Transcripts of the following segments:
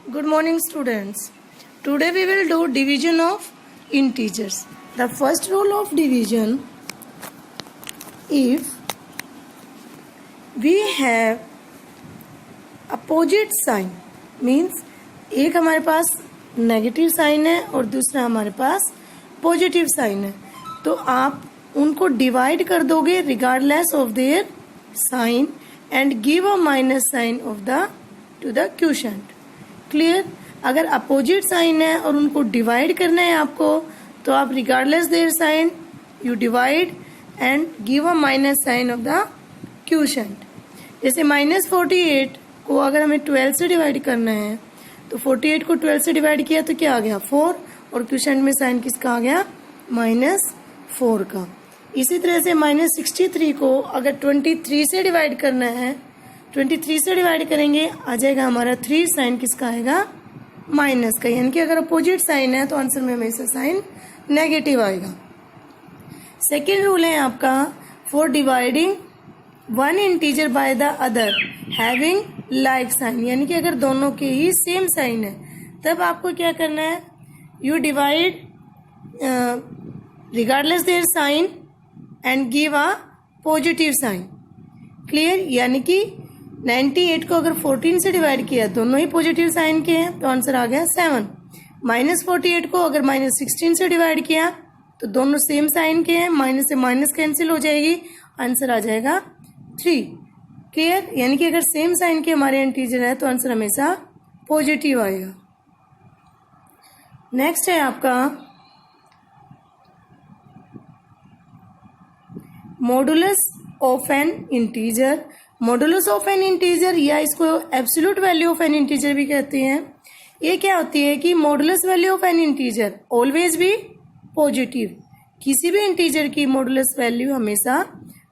Good morning, students. Today we will do division of integers. The first rule of division, if we have opposite sign, means एक हमारे पास negative sign है और दूसरा हमारे पास positive sign है, तो आप उनको डिवाइड कर दोगे regardless of their sign and give a minus sign of the to the quotient. Clear? अगर अपोजिट साइन है और उनको डिवाइड करना है आपको, तो आप regardless their sign you divide and give a minus sign of the quotient. जैसे -48 को अगर हमें 12 से डिवाइड करना है, तो 48 को 12 से डिवाइड किया तो क्या आ गया 4, और क्वोशिएंट में साइन किसका आ गया -4 का. इसी तरह से -63 को अगर 23 से डिवाइड करना है, 23 से डिवाइड करेंगे आ जाएगा हमारा 3, साइन किसका आएगा माइनस का. यानी कि अगर अपोजिट साइन है तो आंसर में हमेशा साइन नेगेटिव आएगा. सेकेंड रूल है आपका for dividing one integer by the other having like sign. यानी कि अगर दोनों के ही सेम साइन है तब आपको क्या करना है, you divide regardless their sign and give a positive sign. Clear? यानी कि 98 को अगर 14 से डिवाइड किया, दोनों ही पॉजिटिव साइन के हैं, तो आंसर आ गया 7. -48 को अगर -16 से डिवाइड किया तो दोनों सेम साइन के हैं, माइनस से माइनस कैंसिल हो जाएगी, आंसर आ जाएगा 3. क्लियर? यानी कि अगर सेम साइन के हमारे इंटीजर है तो आंसर हमेशा पॉजिटिव आएगा. नेक्स्ट है आपका modulus of N integer. Modulus of N integer या इसको absolute value of N integer भी कहते हैं. ये क्या होती है कि modulus value of N integer always भी पॉजिटिव. किसी भी इंटीजर की मॉडुलस वैल्यू हमेशा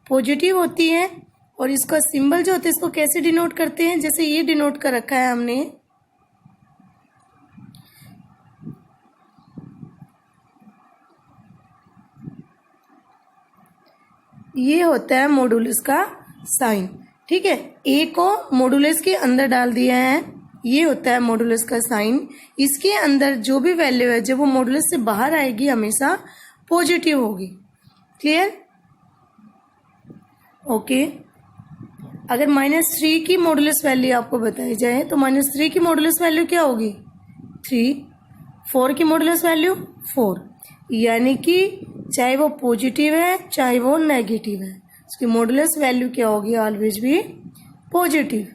पॉजिटिव होती है. और इसका सिंबल जो होता है इसको कैसे डिनोट करते हैं, जैसे ये डिनोट कर रखा है हमने, ये होता है मॉडुलस का साइन. ठीक है, ए को मॉडुलस के अंदर डाल दिया है, ये होता है मॉडुलस का साइन. इसके अंदर जो भी वैल्यू है जब वो मॉडुलस से बाहर आएगी हमेशा पॉजिटिव होगी. क्लियर? ओके. अगर -3 की मॉडुलस वैल्यू आपको बताई जाए तो -3 की मॉडुलस वैल्यू क्या होगी 3, 4 की मॉडुलस वैल्यू 4. यानी कि चाहे वो पॉजिटिव है चाहे वो नेगेटिव है, उसकी मॉडुलस वैल्यू क्या होगी ऑलवेज भी पॉजिटिव.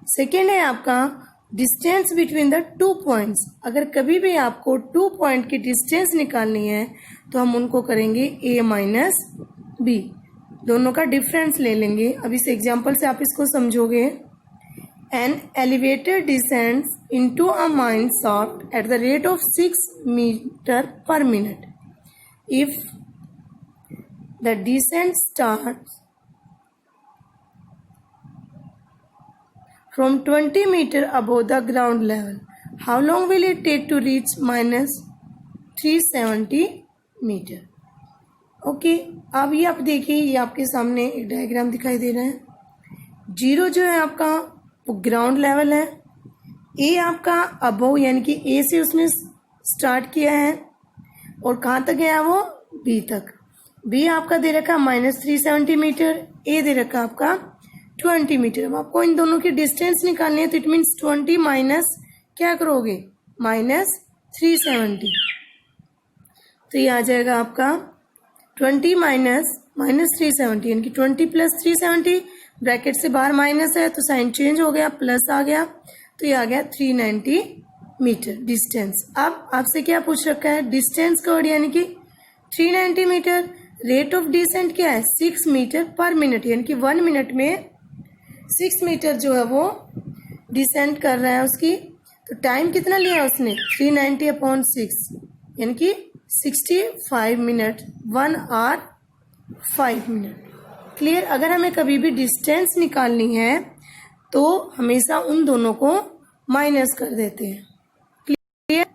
सेकेंड है आपका डिस्टेंस बिटवीन द 2 पॉइंट्स. अगर कभी भी आपको 2 पॉइंट की डिस्टेंस निकालनी है तो हम उनको करेंगे a माइनस b, दोनों का डिफरेंस ले लेंगे. अब इस एग्जाम्पल से आप इसको समझोगे. An elevator descends into a mine shaft at the rate of 6 metre per minute. If the descent starts from 20 meter above the ground level, how long will it take to reach -370 meter? Okay. अब ये आप देखिए, ये आपके सामने एक diagram दिखाई दे रहा है. 0 जो है आपका वो ग्राउंड लेवल है, ए आपका अबोव यानी कि ए से उसने स्टार्ट किया है और कहाँ तक गया वो बी तक. बी आपका दे रखा -370 मीटर, ए दे रखा आपका 20 मीटर. अब आपको इन दोनों की डिस्टेंस निकालनी है तो इट मीन्स 20 माइनस क्या करोगे -370, तो ये आ जाएगा आपका 20 माइनस -370 यानी कि 20 + 370. ब्रैकेट से बाहर माइनस है तो साइन चेंज हो गया, प्लस आ गया, तो ये आ गया 390 मीटर डिस्टेंस. अब आपसे क्या पूछ रखा है डिस्टेंस कवर्ड, यानी कि 390 मीटर. रेट ऑफ डिसेंट क्या है 6 मीटर पर मिनट, यानी कि 1 मिनट में 6 मीटर जो है वो डिसेंट कर रहा है उसकी. तो टाइम कितना लिया उसने 390/6 यानी कि 65 मिनट, 1 आवर 5 मिनट. क्लियर? अगर हमें कभी भी डिस्टेंस निकालनी है तो हमेशा उन दोनों को माइनस कर देते हैं. क्लियर?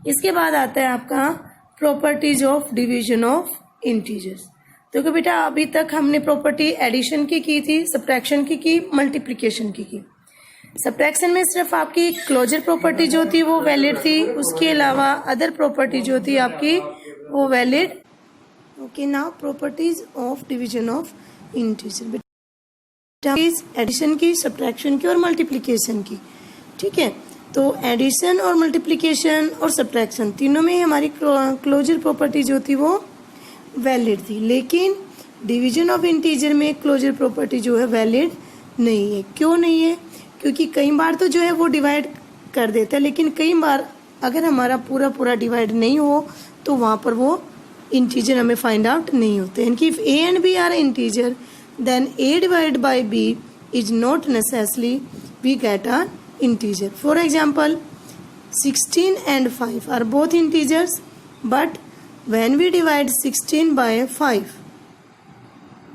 इसके बाद आता है आपका properties of division of integers. तो बेटा अभी तक हमने प्रॉपर्टी एडिशन की थी, सब्ट्रैक्शन की मल्टीप्लिकेशन की. सब्ट्रैक्शन में सिर्फ आपकी क्लोजर प्रॉपर्टी जो थी वो वैलिड थी, उसके अलावा अदर प्रॉपर्टी जो थी आपकी वो valid. Okay, now properties of division of integer, addition की, सब्ट्रैक्शन की और मल्टीप्लिकेशन की। ठीक है, तो एडिशन और मल्टीप्लिकेशन और सब्ट्रैक्शन तीनों में हमारी क्लोजर प्रॉपर्टी जो थी वो वैलिड थी, लेकिन डिवीजन ऑफ इंटीजर में क्लोजर प्रॉपर्टी जो है वैलिड नहीं है। क्यों नहीं है? क्योंकि कई बार तो जो है वो डिवाइड कर देता है, लेकिन कई बार अगर हमारा पूरा डिवाइड नहीं हो तो वहाँ पर वो इंटीजर हमें फाइंड आउट नहीं होते। यानी कि if A and B are integer then a divided by b is not necessarily we get an integer. For example, 16 and 5 are both integers, but when we divide 16 by 5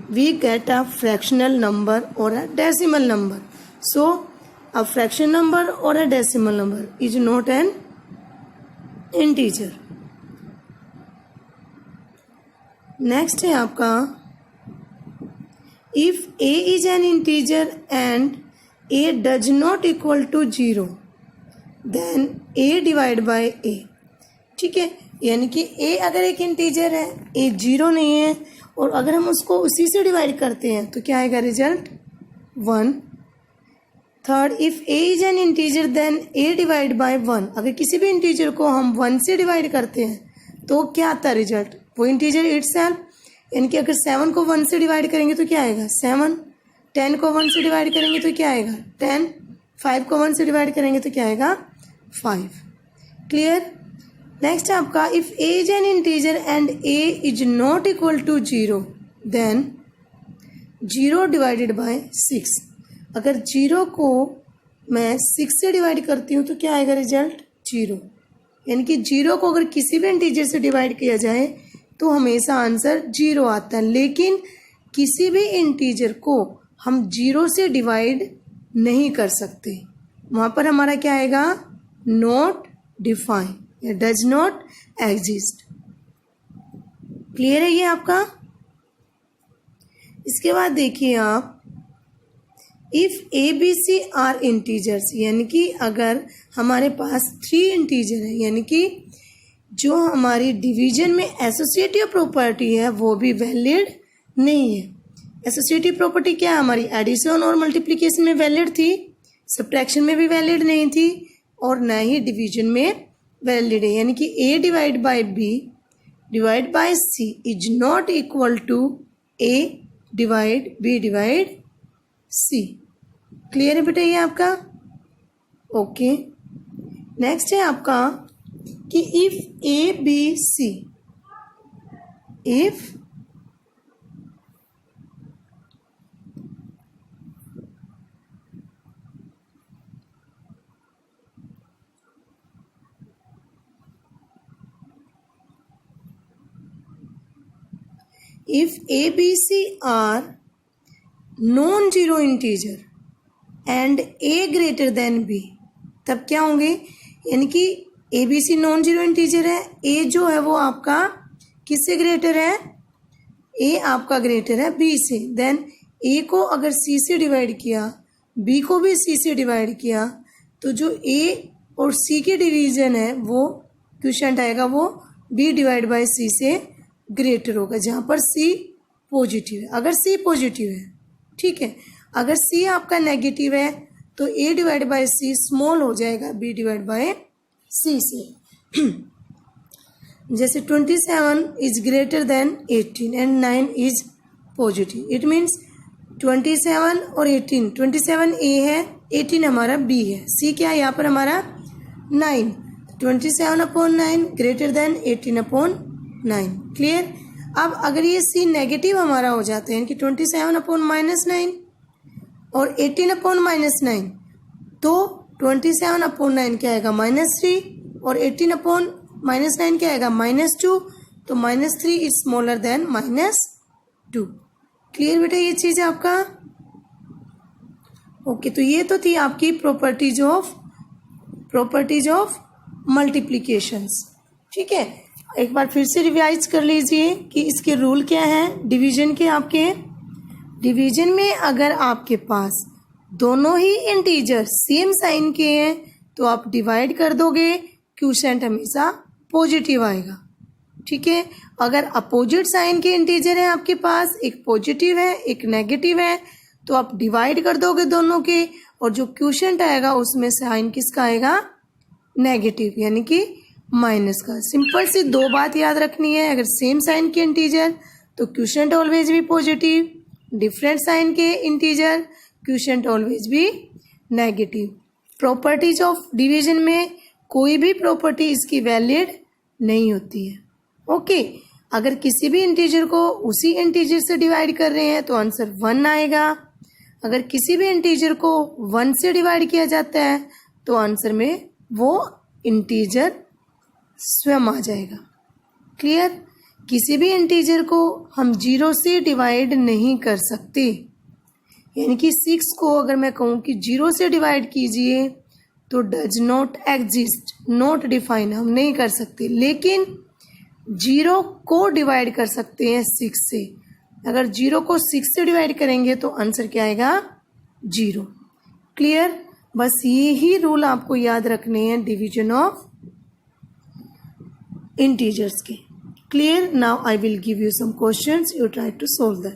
we get a fractional number or a decimal number. So a fraction number or a decimal number is not an integer. Next है आपका if a is an integer and a does not equal to 0 then a divided by a. ठीक है, यानी कि a अगर एक integer है, a 0 नहीं है, और अगर हम उसको उसी से डिवाइड करते हैं तो क्या आएगा result 1. Third, if a is an integer then a divided by 1. अगर किसी भी इंटीजर को हम 1 से डिवाइड करते हैं तो क्या आता रिजल्ट, वो इंटीजर इटसेल्फ। यानी कि अगर 7 को 1 से डिवाइड करेंगे तो क्या आएगा 7, 10 को 1 से डिवाइड करेंगे तो क्या आएगा 10, 5 को 1 से डिवाइड करेंगे तो क्या आएगा 5. क्लियर। नेक्स्ट आपका if a is an integer and a is not equal to 0 then 0 divided by 6. अगर 0 को मैं 6 से डिवाइड करती हूँ तो क्या आएगा रिजल्ट 0. यानी कि 0 को अगर किसी भी इंटीजर से डिवाइड किया जाए तो हमेशा आंसर 0 आता है, लेकिन किसी भी इंटीजर को हम 0 से डिवाइड नहीं कर सकते, वहाँ पर हमारा क्या आएगा नॉट डिफाइन या डज नॉट एग्जिस्ट. क्लियर है ये आपका. इसके बाद देखिए आप if A B C are integers, यानी कि अगर हमारे पास 3 इंटीजर है, यानी कि जो हमारी डिवीजन में एसोसिएटिव प्रॉपर्टी है वो भी वैलिड नहीं है. एसोसिएटिव प्रॉपर्टी क्या है हमारी, एडिशन और मल्टीप्लिकेशन में वैलिड थी, सब्ट्रैक्शन में भी वैलिड नहीं थी, और न ही डिवीजन में वैलिड है. यानी कि A divide by B divide by C is not equal to A divide B divide C. Clear है बेटा ये आपका. ओके, नेक्स्ट है आपका कि if A B C, if A, B, C are non-zero integer and A greater than B, तब क्या होंगे, यानी कि A B C non zero integer है, ए जो है वो आपका किससे ग्रेटर है, ए आपका ग्रेटर है बी से. देन ए को अगर सी से डिवाइड किया, बी को भी सी से डिवाइड किया, तो जो ए और सी की डिवीजन है वो क्वोशिएंट आएगा वो बी डिवाइड बाय सी से ग्रेटर होगा, जहाँ पर सी पॉजिटिव है. अगर सी पॉजिटिव है, ठीक है, अगर सी आपका नेगेटिव है तो ए डिवाइड बाय सी स्मॉल हो जाएगा बी डिवाइड बाय सी से. जैसे 27 is greater than 18 and 9 is positive. It means 27 और 18, 27 ए है, 18 हमारा बी है, सी क्या है यहाँ पर हमारा 9. 27/9 ग्रेटर देन 18/9. क्लियर. अब अगर ये सी नेगेटिव हमारा हो जाते हैं कि 27/-9 और 18/-9, तो 27/9 क्या आएगा -3 और 18/-9 क्या आएगा -2. तो -3 इज स्मॉलर देन -2. क्लियर बेटा ये चीज है आपका. ओके, तो ये तो थी आपकी प्रॉपर्टीज ऑफ मल्टीप्लिकेशंस. ठीक है, एक बार फिर से रिवाइज कर लीजिए कि इसके रूल क्या है डिवीजन के. आपके डिवीजन में अगर आपके पास दोनों ही इंटीजर सेम साइन के हैं तो आप डिवाइड कर दोगे, क्वोशिएंट हमेशा पॉजिटिव आएगा। ठीक है, अगर अपोजिट साइन के इंटीजर हैं आपके पास, एक पॉजिटिव है एक नेगेटिव है, तो आप डिवाइड कर दोगे दोनों के, और जो क्वोशिएंट आएगा उसमें साइन किसका आएगा, नेगेटिव, यानी कि माइनस का। सिंपल सी दो बात याद रखनी है, अगर सेम साइन के इंटीजर तो क्वोशिएंट ऑलवेज भी पॉजिटिव, डिफरेंट साइन के इंटीजर क्वोशिएंट ऑलवेज भी नेगेटिव। प्रॉपर्टीज ऑफ डिवीजन में कोई भी प्रॉपर्टी इसकी वैलिड नहीं होती है। ओके, अगर किसी भी इंटीजर को उसी इंटीजर से डिवाइड कर रहे हैं तो आंसर 1 आएगा। अगर किसी भी इंटीजर को 1 से डिवाइड किया जाता है तो आंसर में वो इंटीजर स्वयं आ जाएगा। क्लियर? किसी भी इंटीजर को हम 0 से डिवाइड नहीं कर सकते, यानी कि 6 को अगर मैं कहूँ कि 0 से डिवाइड कीजिए तो does not exist, not define, हम नहीं कर सकते। लेकिन 0 को डिवाइड कर सकते हैं 6 से। अगर 0 को 6 से डिवाइड करेंगे तो आंसर क्या आएगा, 0। क्लियर? बस ये ही रूल आपको याद रखने हैं डिवीजन ऑफ इंटीजर्स के। Clear? Now I will give you some questions. You try to solve them.